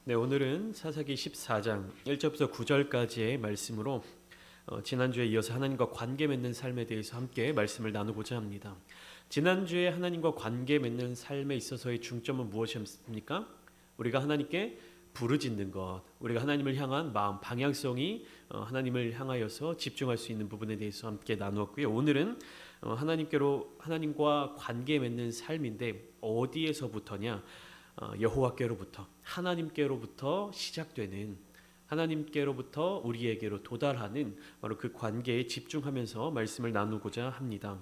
네, 오늘은 사사기 14장 1절부터 9절까지의 말씀으로 지난주에 이어서 하나님과 관계 맺는 삶에 대해서 함께 말씀을 나누고자 합니다. 지난주에 하나님과 관계 맺는 삶에 있어서의 중점은 무엇이었습니까? 우리가 하나님께 부르짖는 것, 우리가 하나님을 향한 마음, 방향성이 하나님을 향하여서 집중할 수 있는 부분에 대해서 함께 나누었고요. 오늘은 하나님과 관계 맺는 삶인데 어디에서부터냐? 여호와께로부터, 하나님께로부터 시작되는, 하나님께로부터 우리에게로 도달하는 바로 그 관계에 집중하면서 말씀을 나누고자 합니다.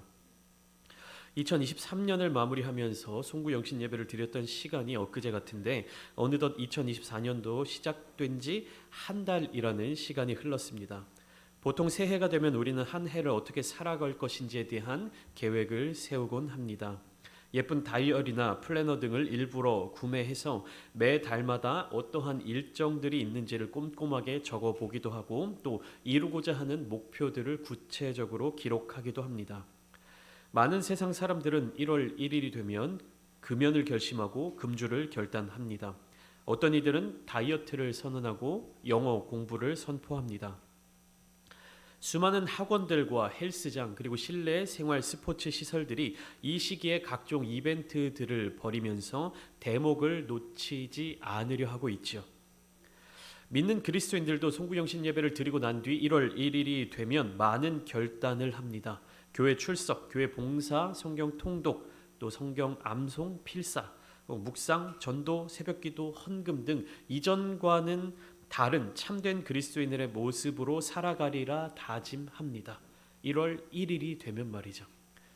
2023년을 마무리하면서 송구영신 예배를 드렸던 시간이 엊그제 같은데 어느덧 2024년도 시작된 지 한 달이라는 시간이 흘렀습니다. 보통 새해가 되면 우리는 한 해를 어떻게 살아갈 것인지에 대한 계획을 세우곤 합니다. 예쁜 다이어리나 플래너 등을 일부러 구매해서 매 달마다 어떠한 일정들이 있는지를 꼼꼼하게 적어보기도 하고 또 이루고자 하는 목표들을 구체적으로 기록하기도 합니다. 많은 세상 사람들은 1월 1일이 되면 금연을 결심하고 금주를 결단합니다. 어떤 이들은 다이어트를 선언하고 영어 공부를 선포합니다. 수많은 학원들과 헬스장 그리고 실내 생활 스포츠 시설들이 이 시기에 각종 이벤트들을 벌이면서 대목을 놓치지 않으려 하고 있죠. 믿는 그리스도인들도 송구영신 예배를 드리고 난 뒤 1월 1일이 되면 많은 결단을 합니다. 교회 출석, 교회 봉사, 성경 통독, 또 성경 암송, 필사, 묵상, 전도, 새벽기도, 헌금 등 이전과는 다른 참된 그리스도인들의 모습으로 살아가리라 다짐합니다. 1월 1일이 되면 말이죠.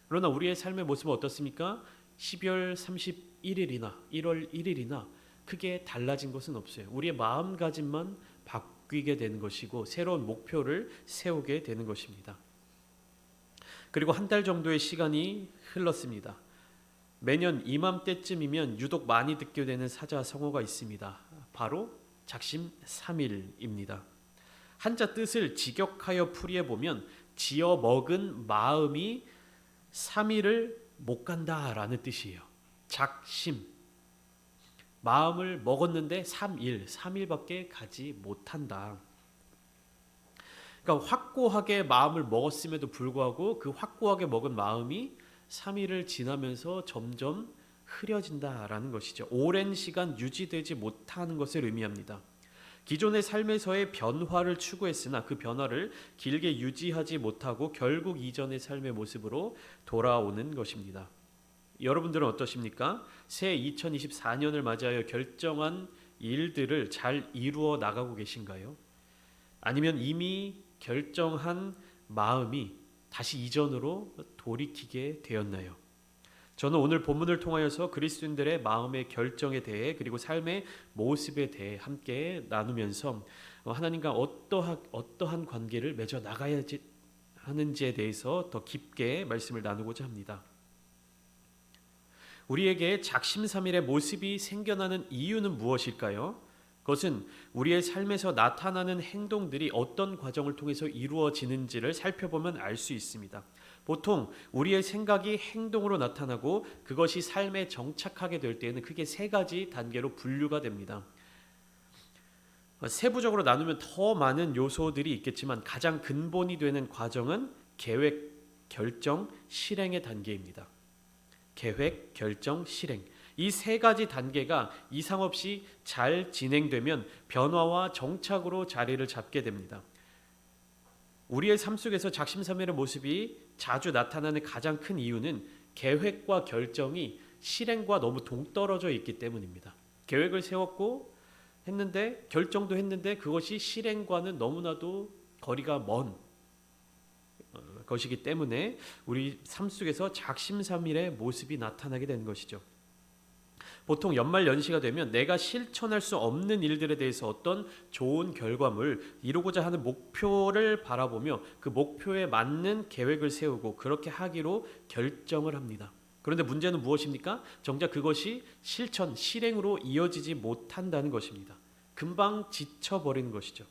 그러나 우리의 삶의 모습은 어떻습니까? 12월 31일이나 1월 1일이나 크게 달라진 것은 없어요. 우리의 마음가짐만 바뀌게 되는 것이고 새로운 목표를 세우게 되는 것입니다. 그리고 한 달 정도의 시간이 흘렀습니다. 매년 이맘때쯤이면 유독 많이 듣게 되는 사자성어가 있습니다. 바로 작심 3일입니다. 한자 뜻을 직역하여 풀이해 보면 지어 먹은 마음이 3일을 못 간다라는 뜻이에요. 작심. 마음을 먹었는데 3일밖에 가지 못한다. 그러니까 확고하게 마음을 먹었음에도 불구하고 그 확고하게 먹은 마음이 3일을 지나면서 점점 흐려진다라는 것이죠. 오랜 시간 유지되지 못하는 것을 의미합니다. 기존의 삶에서의 변화를 추구했으나 그 변화를 길게 유지하지 못하고 결국 이전의 삶의 모습으로 돌아오는 것입니다. 여러분들은 어떠십니까? 새 2024년을 맞이하여 결정한 일들을 잘 이루어 나가고 계신가요? 아니면 이미 결정한 마음이 다시 이전으로 돌이키게 되었나요? 저는 오늘 본문을 통하여서 그리스도인들의 마음의 결정에 대해 그리고 삶의 모습에 대해 함께 나누면서 하나님과 어떠한 관계를 맺어 나가야 하는지에 대해서 더 깊게 말씀을 나누고자 합니다. 우리에게 작심삼일의 모습이 생겨나는 이유는 무엇일까요? 그것은 우리의 삶에서 나타나는 행동들이 어떤 과정을 통해서 이루어지는지를 살펴보면 알 수 있습니다. 보통 우리의 생각이 행동으로 나타나고 그것이 삶에 정착하게 될 때에는 크게 세 가지 단계로 분류가 됩니다. 세부적으로 나누면 더 많은 요소들이 있겠지만 가장 근본이 되는 과정은 계획, 결정, 실행의 단계입니다. 계획, 결정, 실행. 이 세 가지 단계가 이상 없이 잘 진행되면 변화와 정착으로 자리를 잡게 됩니다. 우리의 삶 속에서 작심삼일의 모습이 자주 나타나는 가장 큰 이유는 계획과 결정이 실행과 너무 동떨어져 있기 때문입니다. 계획을 세웠고 했는데 결정도 했는데 그것이 실행과는 너무나도 거리가 먼 것이기 때문에 우리 삶 속에서 작심삼일의 모습이 나타나게 되는 것이죠. 보통 연말 연시가 되면 내가 실천할 수 없는 일들에 대해서 어떤 좋은 결과물, 이루고자 하는 목표를 바라보며 그 목표에 맞는 계획을 세우고 그렇게 하기로 결정을 합니다. 그런데 문제는 무엇입니까? 정작 그것이 실행으로 이어지지 못한다는 것입니다. 금방 지쳐버리는 것이죠.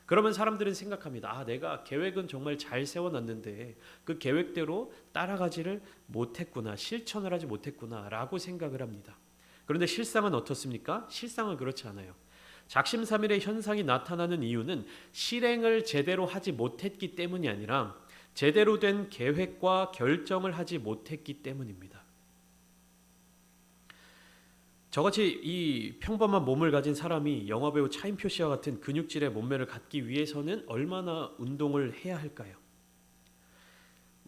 그러면 사람들은 생각합니다. 내가 계획은 정말 잘 세워놨는데 그 계획대로 따라가지를 못했구나, 실천을 하지 못했구나 라고 생각을 합니다. 그런데 실상은 어떻습니까? 실상은 그렇지 않아요. 작심삼일의 현상이 나타나는 이유는 실행을 제대로 하지 못했기 때문이 아니라 제대로 된 계획과 결정을 하지 못했기 때문입니다. 저같이 이 평범한 몸을 가진 사람이 영화배우 차인표 씨와 같은 근육질의 몸매를 갖기 위해서는 얼마나 운동을 해야 할까요?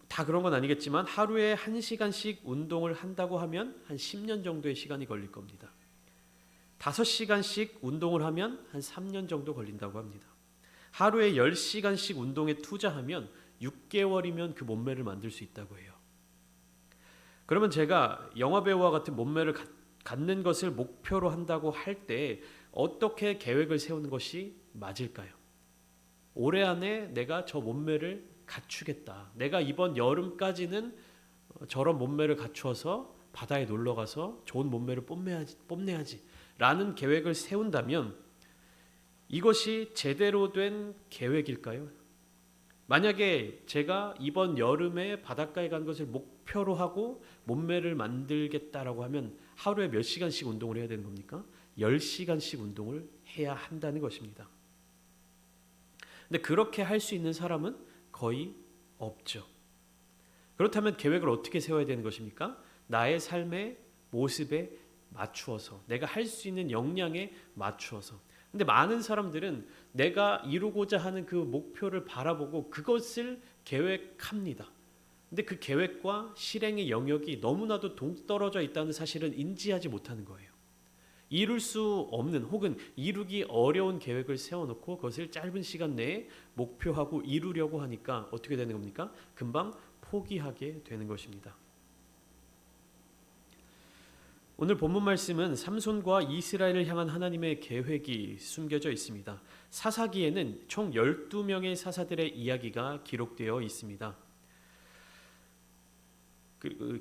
다 그런 건 아니겠지만 하루에 1시간씩 운동을 한다고 하면 한 10년 정도의 시간이 걸릴 겁니다. 5시간씩 운동을 하면 한 3년 정도 걸린다고 합니다. 하루에 10시간씩 운동에 투자하면 6개월이면 그 몸매를 만들 수 있다고 해요. 그러면 제가 영화배우와 같은 몸매를 갖는 것을 목표로 한다고 할 때 어떻게 계획을 세우는 것이 맞을까요? 올해 안에 내가 저 몸매를 갖추겠다. 내가 이번 여름까지는 저런 몸매를 갖추어서 바다에 놀러가서 좋은 몸매를 뽐내야지 라는 계획을 세운다면 이것이 제대로 된 계획일까요? 만약에 제가 이번 여름에 바닷가에 간 것을 목표로 하고 몸매를 만들겠다라고 하면 하루에 몇 시간씩 운동을 해야 되는 겁니까? 10시간씩 운동을 해야 한다는 것입니다. 근데 그렇게 할 수 있는 사람은 거의 없죠. 그렇다면 계획을 어떻게 세워야 되는 것입니까? 나의 삶의 모습에 맞추어서, 내가 할 수 있는 역량에 맞추어서. 근데 많은 사람들은 내가 이루고자 하는 그 목표를 바라보고 그것을 계획합니다. 근데 그 계획과 실행의 영역이 너무나도 동떨어져 있다는 사실은 인지하지 못하는 거예요. 이룰 수 없는 혹은 이루기 어려운 계획을 세워놓고 그것을 짧은 시간 내에 목표하고 이루려고 하니까 어떻게 되는 겁니까? 금방 포기하게 되는 것입니다. 오늘 본문 말씀은 삼손과 이스라엘을 향한 하나님의 계획이 숨겨져 있습니다. 사사기에는 총 12명의 사사들의 이야기가 기록되어 있습니다.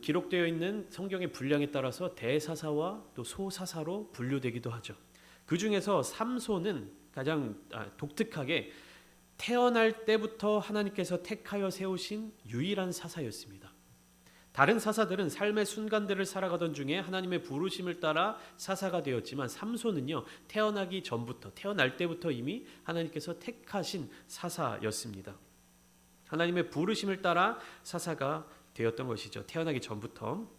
기록되어 있는 성경의 분량에 따라서 대사사와 또 소사사로 분류되기도 하죠. 그 중에서 삼손은 가장 독특하게 태어날 때부터 하나님께서 택하여 세우신 유일한 사사였습니다. 다른 사사들은 삶의 순간들을 살아가던 중에 하나님의 부르심을 따라 사사가 되었지만 삼손은요, 태어나기 전부터, 태어날 때부터 이미 하나님께서 택하신 사사였습니다. 하나님의 부르심을 따라 사사가 되었던 것이죠. 태어나기 전부터.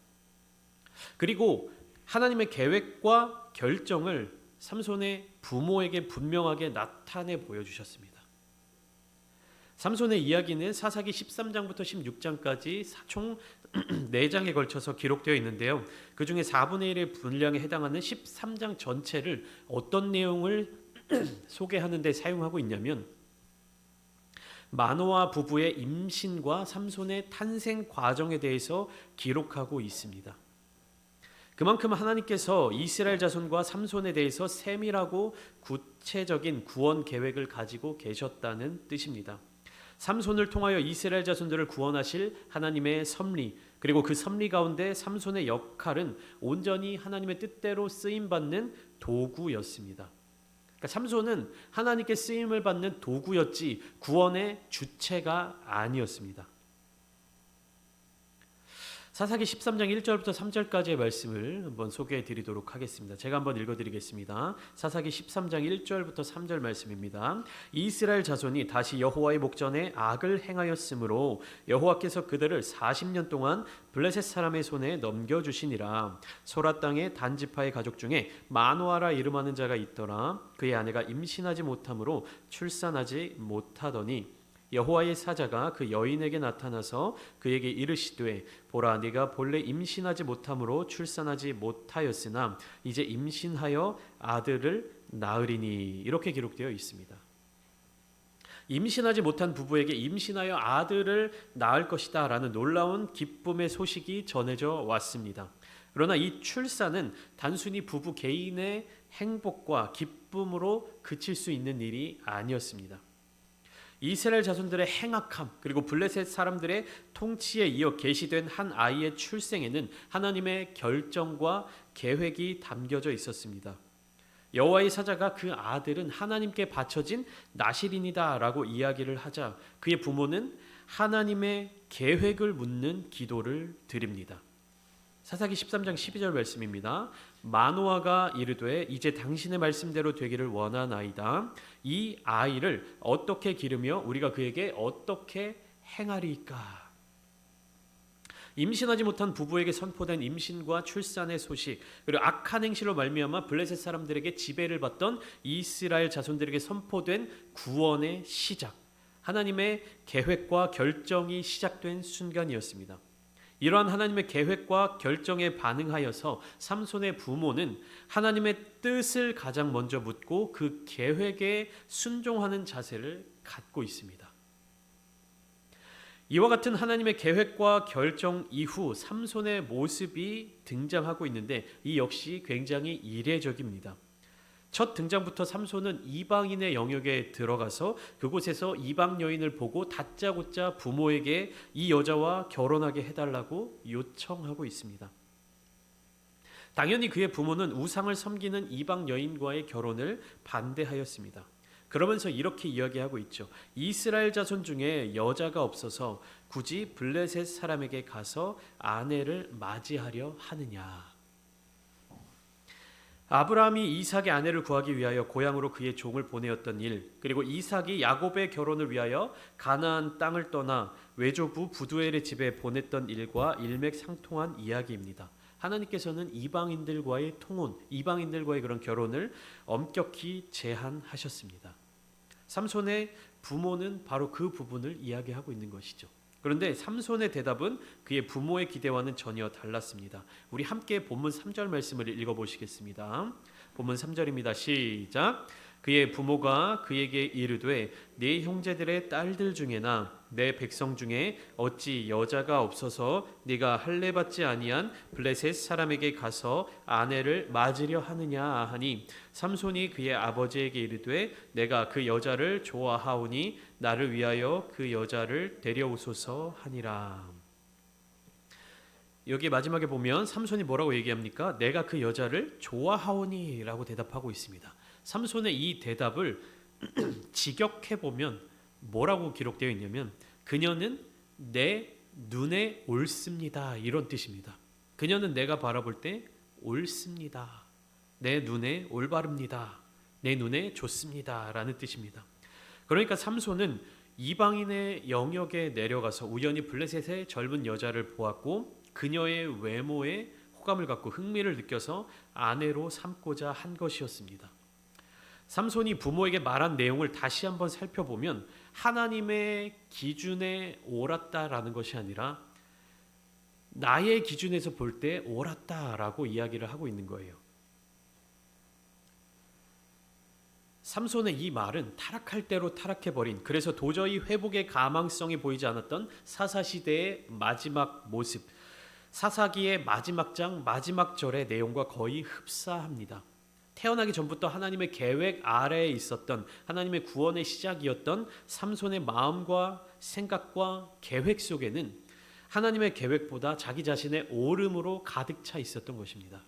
그리고 하나님의 계획과 결정을 삼손의 부모에게 분명하게 나타내 보여주셨습니다. 삼손의 이야기는 사사기 13장부터 16장까지 총 4장에 걸쳐서 기록되어 있는데요. 그 중에 4분의 1의 분량에 해당하는 13장 전체를 어떤 내용을 소개하는 데 사용하고 있냐면 마노아 부부의 임신과 삼손의 탄생 과정에 대해서 기록하고 있습니다. 그만큼 하나님께서 이스라엘 자손과 삼손에 대해서 세밀하고 구체적인 구원 계획을 가지고 계셨다는 뜻입니다. 삼손을 통하여 이스라엘 자손들을 구원하실 하나님의 섭리, 그리고 그 섭리 가운데 삼손의 역할은 온전히 하나님의 뜻대로 쓰임받는 도구였습니다. 그러니까 삼손은 하나님께 쓰임을 받는 도구였지 구원의 주체가 아니었습니다. 사사기 13장 1절부터 3절까지의 말씀을 한번 소개해 드리도록 하겠습니다. 제가 한번 읽어 드리겠습니다. 사사기 13장 1절부터 3절 말씀입니다. 이스라엘 자손이 다시 여호와의 목전에 악을 행하였으므로 여호와께서 그들을 40년 동안 블레셋 사람의 손에 넘겨주시니라. 소라 땅의 단지파의 가족 중에 마노아라 이름하는 자가 있더라. 그의 아내가 임신하지 못하므로 출산하지 못하더니 여호와의 사자가 그 여인에게 나타나서 그에게 이르시되 보라 네가 본래 임신하지 못함으로 출산하지 못하였으나 이제 임신하여 아들을 낳으리니 이렇게 기록되어 있습니다. 임신하지 못한 부부에게 임신하여 아들을 낳을 것이다 라는 놀라운 기쁨의 소식이 전해져 왔습니다. 그러나 이 출산은 단순히 부부 개인의 행복과 기쁨으로 그칠 수 있는 일이 아니었습니다. 이스라엘 자손들의 행악함 그리고 블레셋 사람들의 통치에 이어 계시된 한 아이의 출생에는 하나님의 결정과 계획이 담겨져 있었습니다. 여호와의 사자가 그 아들은 하나님께 바쳐진 나실인이다 라고 이야기를 하자 그의 부모는 하나님의 계획을 묻는 기도를 드립니다. 사사기 13장 12절 말씀입니다. 마노아가 이르되 이제 당신의 말씀대로 되기를 원하나이다. 이 아이를 어떻게 기르며 우리가 그에게 어떻게 행하리이까. 임신하지 못한 부부에게 선포된 임신과 출산의 소식, 그리고 악한 행실로 말미암아 블레셋 사람들에게 지배를 받던 이스라엘 자손들에게 선포된 구원의 시작, 하나님의 계획과 결정이 시작된 순간이었습니다. 이러한 하나님의 계획과 결정에 반응하여서 삼손의 부모는 하나님의 뜻을 가장 먼저 묻고 그 계획에 순종하는 자세를 갖고 있습니다. 이와 같은 하나님의 계획과 결정 이후 삼손의 모습이 등장하고 있는데 이 역시 굉장히 이례적입니다. 첫 등장부터 삼손은 이방인의 영역에 들어가서 그곳에서 이방 여인을 보고 다짜고짜 부모에게 이 여자와 결혼하게 해달라고 요청하고 있습니다. 당연히 그의 부모는 우상을 섬기는 이방 여인과의 결혼을 반대하였습니다. 그러면서 이렇게 이야기하고 있죠. 이스라엘 자손 중에 여자가 없어서 굳이 블레셋 사람에게 가서 아내를 맞이하려 하느냐. 아브라함이 이삭의 아내를 구하기 위하여 고향으로 그의 종을 보내었던 일, 그리고 이삭이 야곱의 결혼을 위하여 가나안 땅을 떠나 외조부 부두엘의 집에 보냈던 일과 일맥상통한 이야기입니다. 하나님께서는 이방인들과의 통혼, 이방인들과의 그런 결혼을 엄격히 제한하셨습니다. 삼손의 부모는 바로 그 부분을 이야기하고 있는 것이죠. 그런데 삼손의 대답은 그의 부모의 기대와는 전혀 달랐습니다. 우리 함께 본문 3절 말씀을 읽어보시겠습니다. 본문 3절입니다. 시작. 그의 부모가 그에게 이르되 네 형제들의 딸들 중에나 내 백성 중에 어찌 여자가 없어서 네가 할례 받지 아니한 블레셋 사람에게 가서 아내를 맞으려 하느냐 하니 삼손이 그의 아버지에게 이르되 내가 그 여자를 좋아하오니 나를 위하여 그 여자를 데려오소서 하니라. 여기 마지막에 보면 삼손이 뭐라고 얘기합니까? 내가 그 여자를 좋아하오니 라고 대답하고 있습니다. 삼손의 이 대답을 직역해 보면 뭐라고 기록되어 있냐면 그녀는 내 눈에 옳습니다 이런 뜻입니다. 그녀는 내가 바라볼 때 옳습니다. 내 눈에 올바릅니다. 내 눈에 좋습니다 라는 뜻입니다. 그러니까 삼손은 이방인의 영역에 내려가서 우연히 블레셋의 젊은 여자를 보았고 그녀의 외모에 호감을 갖고 흥미를 느껴서 아내로 삼고자 한 것이었습니다. 삼손이 부모에게 말한 내용을 다시 한번 살펴보면 하나님의 기준에 옳았다라는 것이 아니라 나의 기준에서 볼 때 옳았다라고 이야기를 하고 있는 거예요. 삼손의 이 말은 타락할 대로 타락해버린, 그래서 도저히 회복의 가망성이 보이지 않았던 사사시대의 마지막 모습, 사사기의 마지막 장 마지막 절의 내용과 거의 흡사합니다. 태어나기 전부터 하나님의 계획 아래에 있었던 하나님의 구원의 시작이었던 삼손의 마음과 생각과 계획 속에는 하나님의 계획보다 자기 자신의 오름으로 가득 차 있었던 것입니다.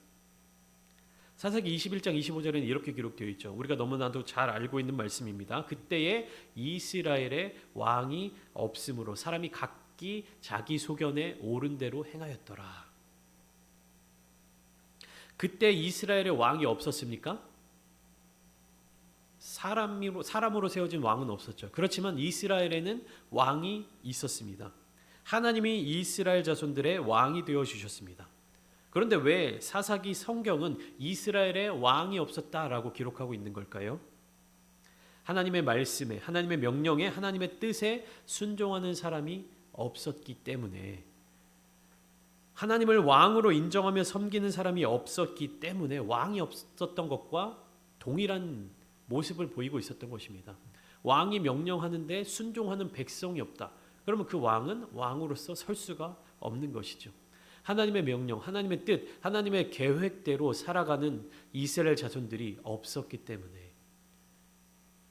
사사기 21장 25절에는 이렇게 기록되어 있죠. 우리가 너무나도 잘 알고 있는 말씀입니다. 그때에 이스라엘의 왕이 없으므로 사람이 각기 자기 소견에 옳은 대로 행하였더라. 그때 이스라엘의 왕이 없었습니까? 사람으로 세워진 왕은 없었죠. 그렇지만 이스라엘에는 왕이 있었습니다. 하나님이 이스라엘 자손들의 왕이 되어 주셨습니다. 그런데 왜 사사기 성경은 이스라엘의 왕이 없었다라고 기록하고 있는 걸까요? 하나님의 말씀에, 하나님의 명령에, 하나님의 뜻에 순종하는 사람이 없었기 때문에, 하나님을 왕으로 인정하며 섬기는 사람이 없었기 때문에 왕이 없었던 것과 동일한 모습을 보이고 있었던 것입니다. 왕이 명령하는데 순종하는 백성이 없다. 그러면 그 왕은 왕으로서 설 수가 없는 것이죠. 하나님의 명령, 하나님의 뜻, 하나님의 계획대로 살아가는 이스라엘 자손들이 없었기 때문에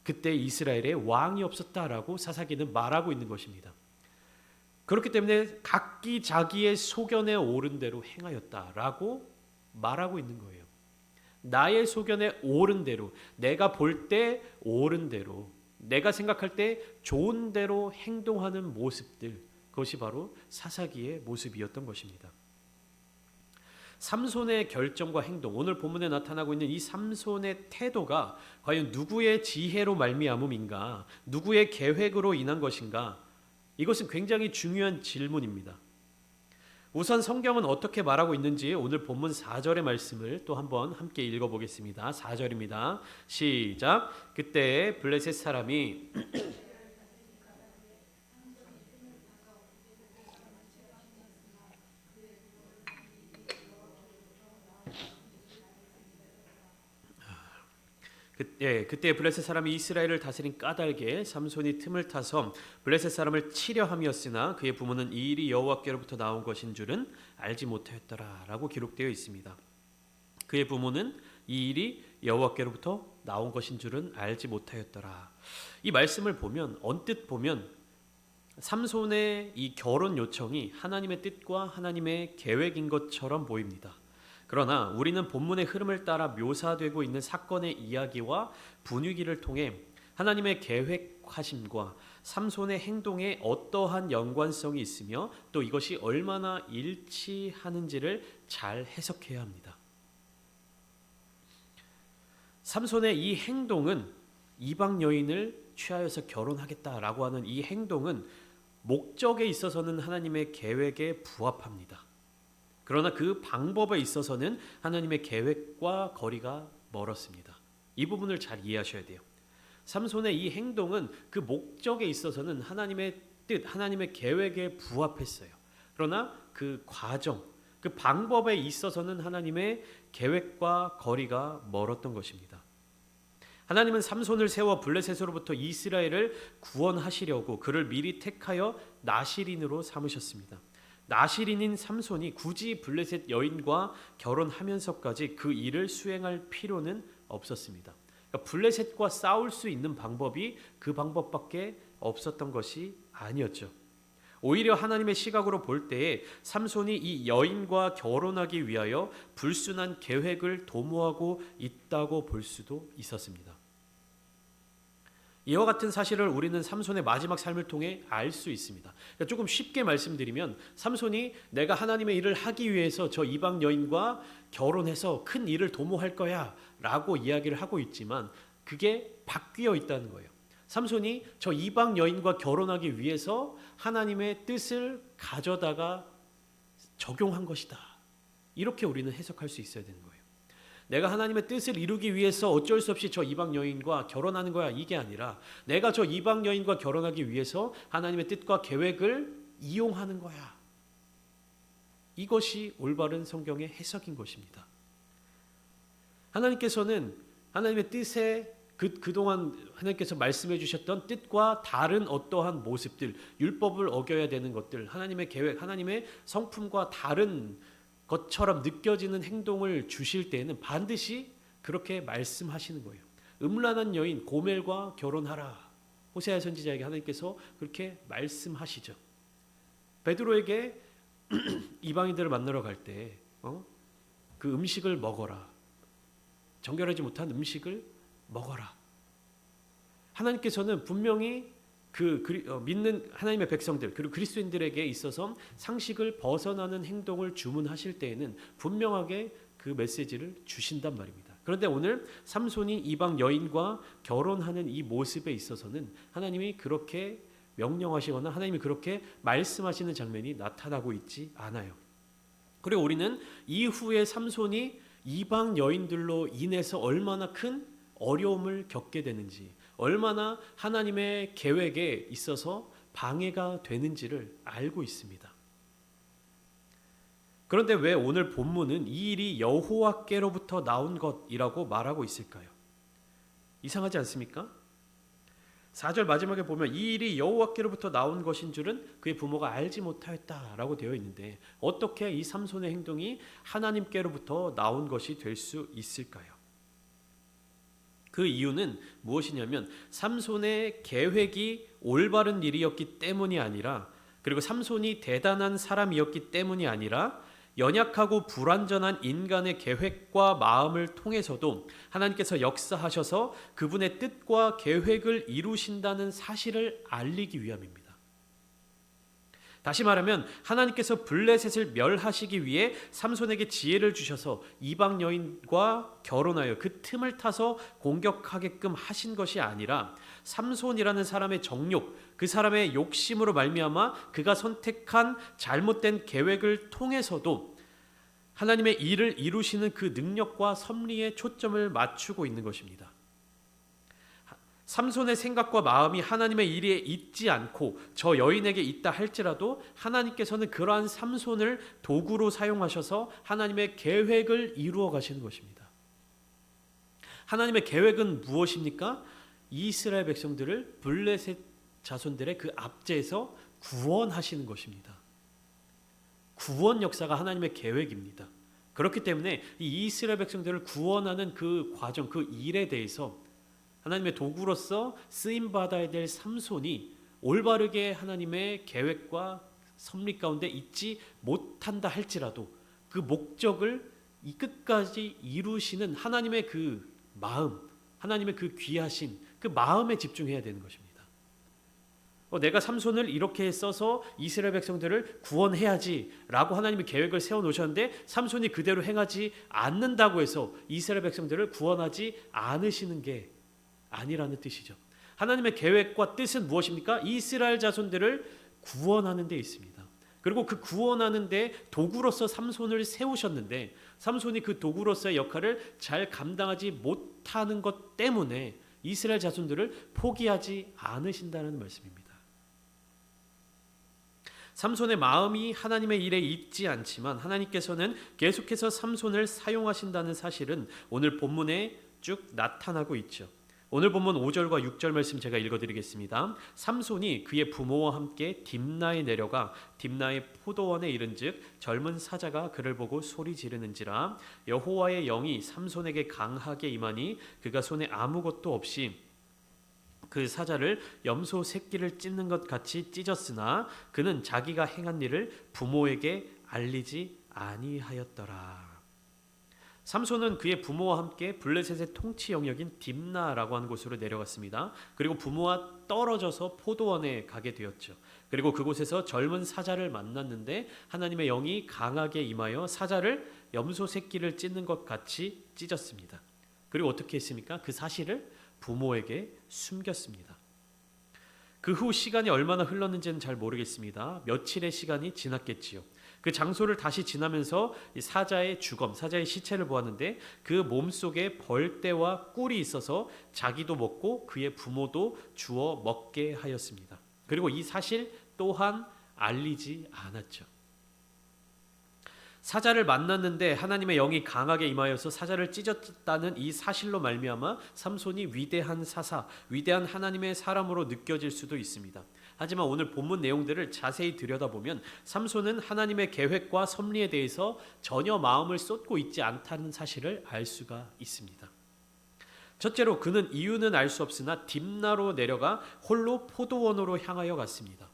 그때 이스라엘에 왕이 없었다라고 사사기는 말하고 있는 것입니다. 그렇기 때문에 각기 자기의 소견에 옳은 대로 행하였다라고 말하고 있는 거예요. 나의 소견에 옳은 대로, 내가 볼 때 옳은 대로, 내가 생각할 때 좋은 대로 행동하는 모습들, 그것이 바로 사사기의 모습이었던 것입니다. 삼손의 결정과 행동, 오늘 본문에 나타나고 있는 이 삼손의 태도가 과연 누구의 지혜로 말미암음인가, 누구의 계획으로 인한 것인가, 이것은 굉장히 중요한 질문입니다. 우선 성경은 어떻게 말하고 있는지 오늘 본문 4절의 말씀을 또 한번 함께 읽어보겠습니다. 4절입니다. 시작. 그때 블레셋 사람이 그때 블레셋 사람이 이스라엘을 다스린 까닭에 삼손이 틈을 타서 블레셋 사람을 치려 함이었으나 그의 부모는 이 일이 여호와께로부터 나온 것인 줄은 알지 못하였더라라고 기록되어 있습니다. 그의 부모는 이 일이 여호와께로부터 나온 것인 줄은 알지 못하였더라. 이 말씀을 보면 언뜻 보면 삼손의 이 결혼 요청이 하나님의 뜻과 하나님의 계획인 것처럼 보입니다. 그러나 우리는 본문의 흐름을 따라 묘사되고 있는 사건의 이야기와 분위기를 통해 하나님의 계획하심과 삼손의 행동에 어떠한 연관성이 있으며 또 이것이 얼마나 일치하는지를 잘 해석해야 합니다. 삼손의 이 행동은 이방 여인을 취하여서 결혼하겠다라고 하는 이 행동은 목적에 있어서는 하나님의 계획에 부합합니다. 그러나 그 방법에 있어서는 하나님의 계획과 거리가 멀었습니다. 이 부분을 잘 이해하셔야 돼요. 삼손의 이 행동은 그 목적에 있어서는 하나님의 뜻, 하나님의 계획에 부합했어요. 그러나 그 과정, 그 방법에 있어서는 하나님의 계획과 거리가 멀었던 것입니다. 하나님은 삼손을 세워 블레셋으로부터 이스라엘을 구원하시려고 그를 미리 택하여 나실인으로 삼으셨습니다. 나실인인 삼손이 굳이 블레셋 여인과 결혼하면서까지 그 일을 수행할 필요는 없었습니다. 그러니까 블레셋과 싸울 수 있는 방법이 그 방법밖에 없었던 것이 아니었죠. 오히려 하나님의 시각으로 볼 때에 삼손이 이 여인과 결혼하기 위하여 불순한 계획을 도모하고 있다고 볼 수도 있었습니다. 이와 같은 사실을 우리는 삼손의 마지막 삶을 통해 알 수 있습니다. 그러니까 조금 쉽게 말씀드리면 삼손이 내가 하나님의 일을 하기 위해서 저 이방 여인과 결혼해서 큰 일을 도모할 거야 라고 이야기를 하고 있지만 그게 바뀌어 있다는 거예요. 삼손이 저 이방 여인과 결혼하기 위해서 하나님의 뜻을 가져다가 적용한 것이다. 이렇게 우리는 해석할 수 있어야 되는 거예요. 내가 하나님의 뜻을 이루기 위해서 어쩔 수 없이 저 이방 여인과 결혼하는 거야, 이게 아니라 내가 저 이방 여인과 결혼하기 위해서 하나님의 뜻과 계획을 이용하는 거야. 이것이 올바른 성경의 해석인 것입니다. 하나님께서는 하나님의 뜻에 그동안 하나님께서 말씀해 주셨던 뜻과 다른 어떠한 모습들, 율법을 어겨야 되는 것들, 하나님의 계획, 하나님의 성품과 다른 것처럼 느껴지는 행동을 주실 때에는 반드시 그렇게 말씀하시는 거예요. 음란한 여인 고멜과 결혼하라. 호세아 선지자에게 하나님께서 그렇게 말씀하시죠. 베드로에게 이방인들을 만나러 갈 때 그 음식을 먹어라. 정결하지 못한 음식을 먹어라. 하나님께서는 분명히 믿는 하나님의 백성들 그리고 그리스도인들에게 있어서 상식을 벗어나는 행동을 주문하실 때에는 분명하게 그 메시지를 주신단 말입니다. 그런데 오늘 삼손이 이방 여인과 결혼하는 이 모습에 있어서는 하나님이 그렇게 명령하시거나 하나님이 그렇게 말씀하시는 장면이 나타나고 있지 않아요. 그리고 우리는 이후에 삼손이 이방 여인들로 인해서 얼마나 큰 어려움을 겪게 되는지, 얼마나 하나님의 계획에 있어서 방해가 되는지를 알고 있습니다. 그런데 왜 오늘 본문은 이 일이 여호와께로부터 나온 것이라고 말하고 있을까요? 이상하지 않습니까? 4절 마지막에 보면 이 일이 여호와께로부터 나온 것인 줄은 그의 부모가 알지 못하였다라고 되어 있는데 어떻게 이 삼손의 행동이 하나님께로부터 나온 것이 될 수 있을까요? 그 이유는 무엇이냐면 삼손의 계획이 올바른 일이었기 때문이 아니라, 그리고 삼손이 대단한 사람이었기 때문이 아니라 연약하고 불완전한 인간의 계획과 마음을 통해서도 하나님께서 역사하셔서 그분의 뜻과 계획을 이루신다는 사실을 알리기 위함입니다. 다시 말하면 하나님께서 블레셋을 멸하시기 위해 삼손에게 지혜를 주셔서 이방 여인과 결혼하여 그 틈을 타서 공격하게끔 하신 것이 아니라 삼손이라는 사람의 정욕, 그 사람의 욕심으로 말미암아 그가 선택한 잘못된 계획을 통해서도 하나님의 일을 이루시는 그 능력과 섭리에 초점을 맞추고 있는 것입니다. 삼손의 생각과 마음이 하나님의 일에 있지 않고 저 여인에게 있다 할지라도 하나님께서는 그러한 삼손을 도구로 사용하셔서 하나님의 계획을 이루어 가시는 것입니다. 하나님의 계획은 무엇입니까? 이스라엘 백성들을 블레셋 자손들의 그 압제에서 구원하시는 것입니다. 구원 역사가 하나님의 계획입니다. 그렇기 때문에 이 이스라엘 백성들을 구원하는 그 과정, 그 일에 대해서 하나님의 도구로서 쓰임받아야 될 삼손이 올바르게 하나님의 계획과 섭리 가운데 있지 못한다 할지라도 그 목적을 이 끝까지 이루시는 하나님의 그 마음, 하나님의 그 귀하신 그 마음에 집중해야 되는 것입니다. 내가 삼손을 이렇게 써서 이스라엘 백성들을 구원해야지라고 하나님이 계획을 세워놓으셨는데 삼손이 그대로 행하지 않는다고 해서 이스라엘 백성들을 구원하지 않으시는 게 아니라는 뜻이죠. 하나님의 계획과 뜻은 무엇입니까? 이스라엘 자손들을 구원하는 데 있습니다. 그리고 그 구원하는 데 도구로서 삼손을 세우셨는데 삼손이 그 도구로서의 역할을 잘 감당하지 못하는 것 때문에 이스라엘 자손들을 포기하지 않으신다는 말씀입니다. 삼손의 마음이 하나님의 일에 있지 않지만 하나님께서는 계속해서 삼손을 사용하신다는 사실은 오늘 본문에 쭉 나타나고 있죠. 오늘 본문 5절과 6절 말씀 제가 읽어드리겠습니다. 삼손이 그의 부모와 함께 딥나에 내려가 딥나의 포도원에 이른즉 젊은 사자가 그를 보고 소리 지르는지라 여호와의 영이 삼손에게 강하게 임하니 그가 손에 아무것도 없이 그 사자를 염소 새끼를 찢는 것 같이 찢었으나 그는 자기가 행한 일을 부모에게 알리지 아니하였더라. 삼손은 그의 부모와 함께 블레셋의 통치 영역인 딥나라고 하는 곳으로 내려갔습니다. 그리고 부모와 떨어져서 포도원에 가게 되었죠. 그리고 그곳에서 젊은 사자를 만났는데 하나님의 영이 강하게 임하여 사자를 염소 새끼를 찢는 것 같이 찢었습니다. 그리고 어떻게 했습니까? 그 사실을 부모에게 숨겼습니다. 그 후 시간이 얼마나 흘렀는지는 잘 모르겠습니다. 며칠의 시간이 지났겠지요. 그 장소를 다시 지나면서 사자의 주검, 사자의 시체를 보았는데 그 몸속에 벌떼와 꿀이 있어서 자기도 먹고 그의 부모도 주워 먹게 하였습니다. 그리고 이 사실 또한 알리지 않았죠. 사자를 만났는데 하나님의 영이 강하게 임하여서 사자를 찢었다는 이 사실로 말미암아 삼손이 위대한 사사, 위대한 하나님의 사람으로 느껴질 수도 있습니다. 하지만 오늘 본문 내용들을 자세히 들여다보면 삼손은 하나님의 계획과 섭리에 대해서 전혀 마음을 쏟고 있지 않다는 사실을 알 수가 있습니다. 첫째로 그는 이유는 알 수 없으나 딥나로 내려가 홀로 포도원으로 향하여 갔습니다.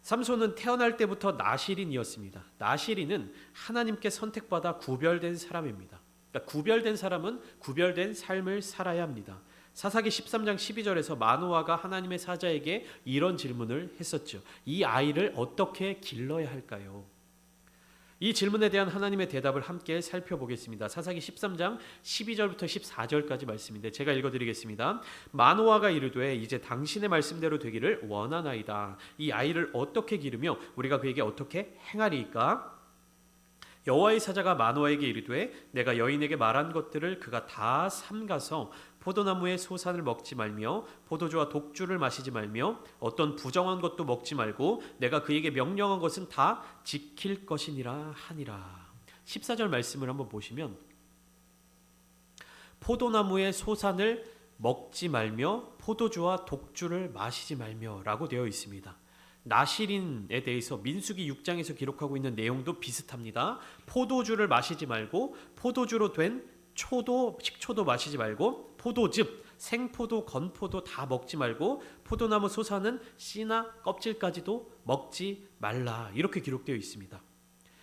삼손은 태어날 때부터 나실인이었습니다. 나실인은 하나님께 선택받아 구별된 사람입니다. 그러니까 구별된 사람은 구별된 삶을 살아야 합니다. 사사기 13장 12절에서 마노아가 하나님의 사자에게 이런 질문을 했었죠. 이 아이를 어떻게 길러야 할까요? 이 질문에 대한 하나님의 대답을 함께 살펴보겠습니다. 사사기 13장 12절부터 14절까지 말씀인데 제가 읽어드리겠습니다. 마노아가 이르되 이제 당신의 말씀대로 되기를 원하나이다. 이 아이를 어떻게 기르며 우리가 그에게 어떻게 행하리이까? 여호와의 사자가 마노아에게 이르되 내가 여인에게 말한 것들을 그가 다 삼가서 포도나무의 소산을 먹지 말며 포도주와 독주를 마시지 말며 어떤 부정한 것도 먹지 말고 내가 그에게 명령한 것은 다 지킬 것이니라 하니라. 14절 말씀을 한번 보시면 포도나무의 소산을 먹지 말며 포도주와 독주를 마시지 말며 라고 되어 있습니다. 나실인에 대해서 민수기 6장에서 기록하고 있는 내용도 비슷합니다. 포도주를 마시지 말고 포도주로 된 식초도 마시지 말고 포도즙, 생포도, 건포도 다 먹지 말고 포도나무 소사는 씨나 껍질까지도 먹지 말라 이렇게 기록되어 있습니다.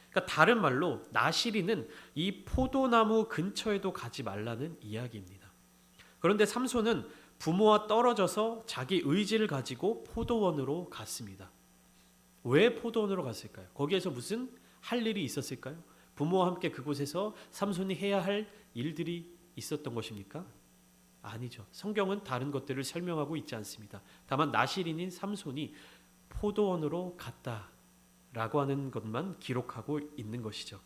그러니까 다른 말로 나실인은 이 포도나무 근처에도 가지 말라는 이야기입니다. 그런데 삼손은 부모와 떨어져서 자기 의지를 가지고 포도원으로 갔습니다. 왜 포도원으로 갔을까요? 거기에서 무슨 할 일이 있었을까요? 부모와 함께 그곳에서 삼손이 해야 할 일들이 있었던 것입니까? 아니죠. 성경은 다른 것들을 설명하고 있지 않습니다. 다만 나실인인 삼손이 포도원으로 갔다라고 하는 것만 기록하고 있는 것이죠.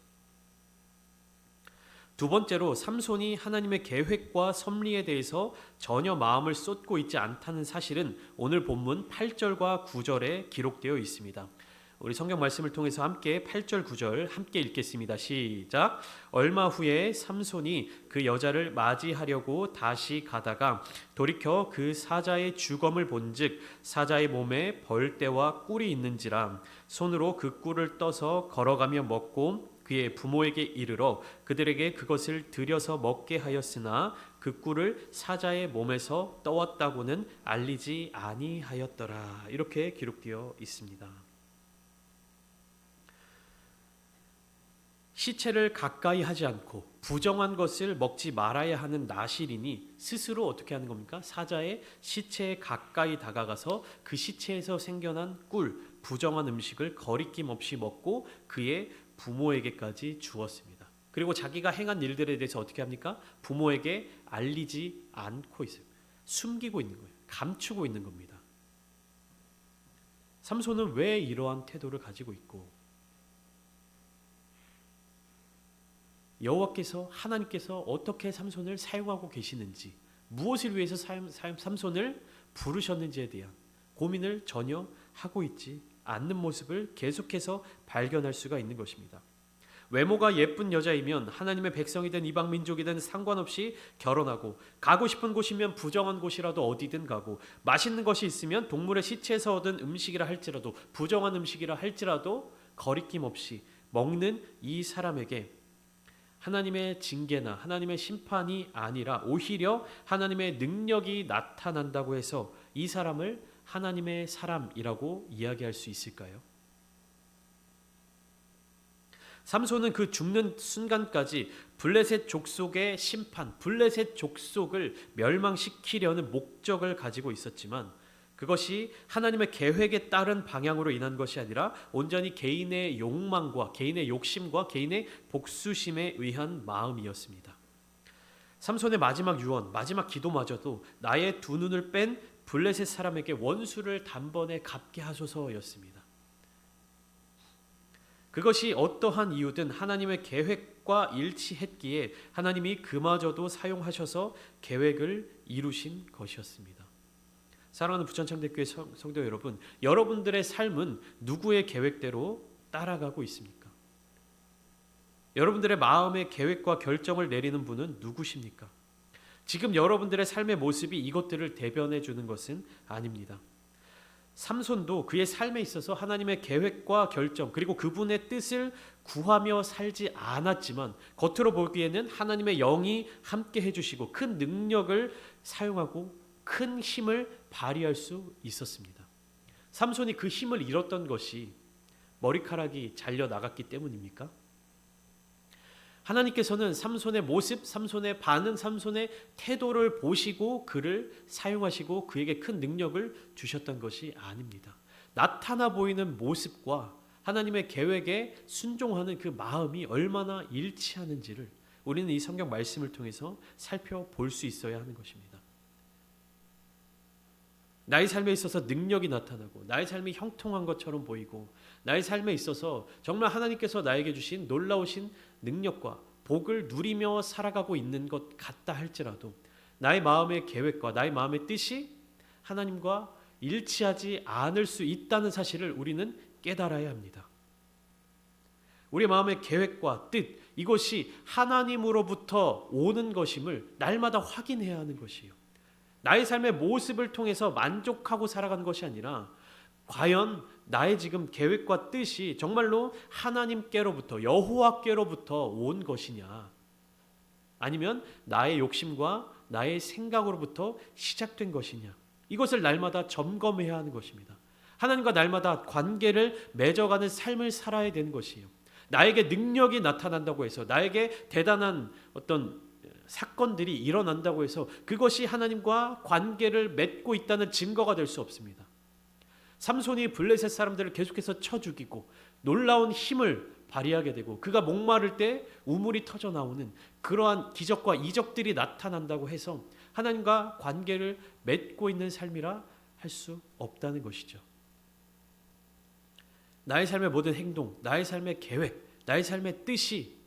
두 번째로 삼손이 하나님의 계획과 섭리에 대해서 전혀 마음을 쏟고 있지 않다는 사실은 오늘 본문 8절과 9절에 기록되어 있습니다. 우리 성경 말씀을 통해서 함께 8절 9절 함께 읽겠습니다. 시작. 얼마 후에 삼손이 그 여자를 맞이하려고 다시 가다가 돌이켜 그 사자의 주검을 본즉 사자의 몸에 벌떼와 꿀이 있는지라 손으로 그 꿀을 떠서 걸어가며 먹고 그의 부모에게 이르러 그들에게 그것을 들여서 먹게 하였으나 그 꿀을 사자의 몸에서 떠왔다고는 알리지 아니하였더라. 이렇게 기록되어 있습니다. 시체를 가까이 하지 않고 부정한 것을 먹지 말아야 하는 나실인이 스스로 어떻게 하는 겁니까? 사자의 시체에 가까이 다가가서 그 시체에서 생겨난 꿀, 부정한 음식을 거리낌 없이 먹고 그의 부모에게까지 주었습니다. 그리고 자기가 행한 일들에 대해서 어떻게 합니까? 부모에게 알리지 않고 있어요. 숨기고 있는 거예요. 감추고 있는 겁니다. 삼손은 왜 이러한 태도를 가지고 있고 여호와께서 하나님께서 어떻게 삼손을 사용하고 계시는지 무엇을 위해서 삼손을 부르셨는지에 대한 고민을 전혀 하고 있지 않는 모습을 계속해서 발견할 수가 있는 것입니다. 외모가 예쁜 여자이면 하나님의 백성이든 이방 민족이든 상관없이 결혼하고 가고 싶은 곳이면 부정한 곳이라도 어디든 가고 맛있는 것이 있으면 동물의 시체에서 얻은 음식이라 할지라도 부정한 음식이라 할지라도 거리낌 없이 먹는 이 사람에게 하나님의 징계나 하나님의 심판이 아니라 오히려 하나님의 능력이 나타난다고 해서 이 사람을 하나님의 사람이라고 이야기할 수 있을까요? 삼손은 그 죽는 순간까지 블레셋 족속의 심판, 블레셋 족속을 멸망시키려는 목적을 가지고 있었지만 그것이 하나님의 계획에 따른 방향으로 인한 것이 아니라 온전히 개인의 욕망과 개인의 욕심과 개인의 복수심에 의한 마음이었습니다. 삼손의 마지막 유언, 마지막 기도마저도 나의 두 눈을 뺀 블레셋 사람에게 원수를 단번에 갚게 하소서였습니다. 그것이 어떠한 이유든 하나님의 계획과 일치했기에 하나님이 그마저도 사용하셔서 계획을 이루신 것이었습니다. 사랑하는 부천창대교회 성도 여러분, 여러분들의 삶은 누구의 계획대로 따라가고 있습니까? 여러분들의 마음의 계획과 결정을 내리는 분은 누구십니까? 지금 여러분들의 삶의 모습이 이것들을 대변해 주는 것은 아닙니다. 삼손도 그의 삶에 있어서 하나님의 계획과 결정 그리고 그분의 뜻을 구하며 살지 않았지만 겉으로 보기에는 하나님의 영이 함께 해주시고 큰 능력을 사용하고 큰 힘을 발휘할 수 있었습니다. 삼손이 그 힘을 잃었던 것이 머리카락이 잘려 나갔기 때문입니까? 하나님께서는 삼손의 모습, 삼손의 반응, 삼손의 태도를 보시고 그를 사용하시고 그에게 큰 능력을 주셨던 것이 아닙니다. 나타나 보이는 모습과 하나님의 계획에 순종하는 그 마음이 얼마나 일치하는지를 우리는 이 성경 말씀을 통해서 살펴볼 수 있어야 하는 것입니다. 나의 삶에 있어서 능력이 나타나고 나의 삶이 형통한 것처럼 보이고 나의 삶에 있어서 정말 하나님께서 나에게 주신 놀라우신 능력과 복을 누리며 살아가고 있는 것 같다 할지라도 나의 마음의 계획과 나의 마음의 뜻이 하나님과 일치하지 않을 수 있다는 사실을 우리는 깨달아야 합니다. 우리 마음의 계획과 뜻 이것이 하나님으로부터 오는 것임을 날마다 확인해야 하는 것이에요. 나의 삶의 모습을 통해서 만족하고 살아가는 것이 아니라 과연 나의 지금 계획과 뜻이 정말로 하나님께로부터 여호와께로부터 온 것이냐 아니면 나의 욕심과 나의 생각으로부터 시작된 것이냐 이것을 날마다 점검해야 하는 것입니다. 하나님과 날마다 관계를 맺어가는 삶을 살아야 되는 것이에요. 나에게 능력이 나타난다고 해서 나에게 대단한 어떤 사건들이 일어난다고 해서 그것이 하나님과 관계를 맺고 있다는 증거가 될 수 없습니다. 삼손이 블레셋 사람들을 계속해서 쳐 죽이고 놀라운 힘을 발휘하게 되고 그가 목마를 때 우물이 터져 나오는 그러한 기적과 이적들이 나타난다고 해서 하나님과 관계를 맺고 있는 삶이라 할 수 없다는 것이죠. 나의 삶의 모든 행동, 나의 삶의 계획, 나의 삶의 뜻이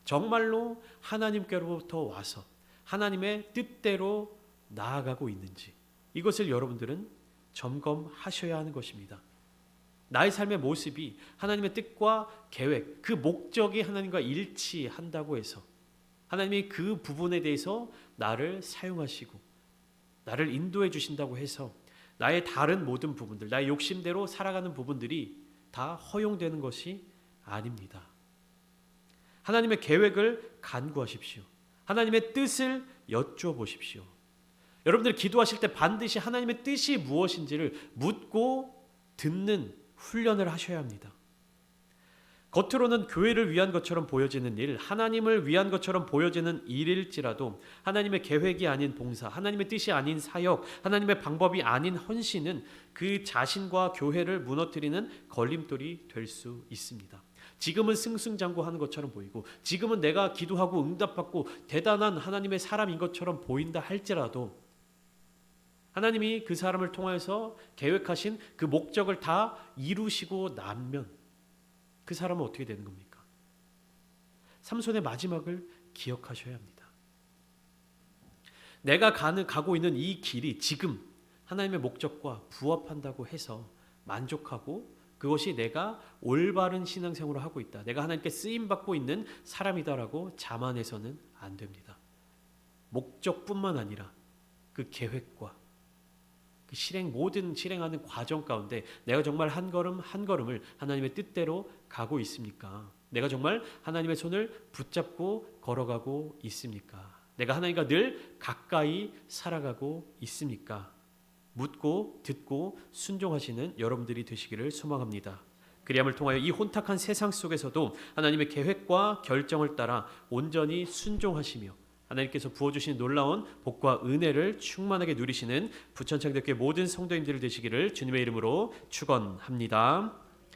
정말로 하나님께로부터 와서 하나님의 뜻대로 나아가고 있는지 이것을 여러분들은 점검하셔야 하는 것입니다. 나의 삶의 모습이 하나님의 뜻과 계획, 그 목적이 하나님과 일치한다고 해서 하나님이 그 부분에 대해서 나를 사용하시고 나를 인도해 주신다고 해서 나의 다른 모든 부분들, 나의 욕심대로 살아가는 부분들이 다 허용되는 것이 아닙니다. 하나님의 계획을 간구하십시오. 하나님의 뜻을 여쭤보십시오. 여러분들 기도하실 때 반드시 하나님의 뜻이 무엇인지를 묻고 듣는 훈련을 하셔야 합니다. 겉으로는 교회를 위한 것처럼 보여지는 일, 하나님을 위한 것처럼 보여지는 일일지라도 하나님의 계획이 아닌 봉사, 하나님의 뜻이 아닌 사역, 하나님의 방법이 아닌 헌신은 그 자신과 교회를 무너뜨리는 걸림돌이 될 수 있습니다. 지금은 승승장구하는 것처럼 보이고 지금은 내가 기도하고 응답받고 대단한 하나님의 사람인 것처럼 보인다 할지라도 하나님이 그 사람을 통해서 계획하신 그 목적을 다 이루시고 나면 그 사람은 어떻게 되는 겁니까? 삼손의 마지막을 기억하셔야 합니다. 내가 가고 있는 이 길이 지금 하나님의 목적과 부합한다고 해서 만족하고 그것이 내가 올바른 신앙생활을 하고 있다. 내가 하나님께 쓰임받고 있는 사람이다라고 자만해서는 안 됩니다. 목적뿐만 아니라 그 계획과 그 모든 실행하는 과정 가운데 내가 정말 한 걸음 한 걸음을 하나님의 뜻대로 가고 있습니까? 내가 정말 하나님의 손을 붙잡고 걸어가고 있습니까? 내가 하나님과 늘 가까이 살아가고 있습니까? 묻고 듣고 순종하시는 여러분들이 되시기를 소망합니다. 그리함을 통하여 이 혼탁한 세상 속에서도 하나님의 계획과 결정을 따라 온전히 순종하시며 하나님께서 부어주신 놀라운 복과 은혜를 충만하게 누리시는 부천창대교회 모든 성도님들 되시기를 주님의 이름으로 축원합니다.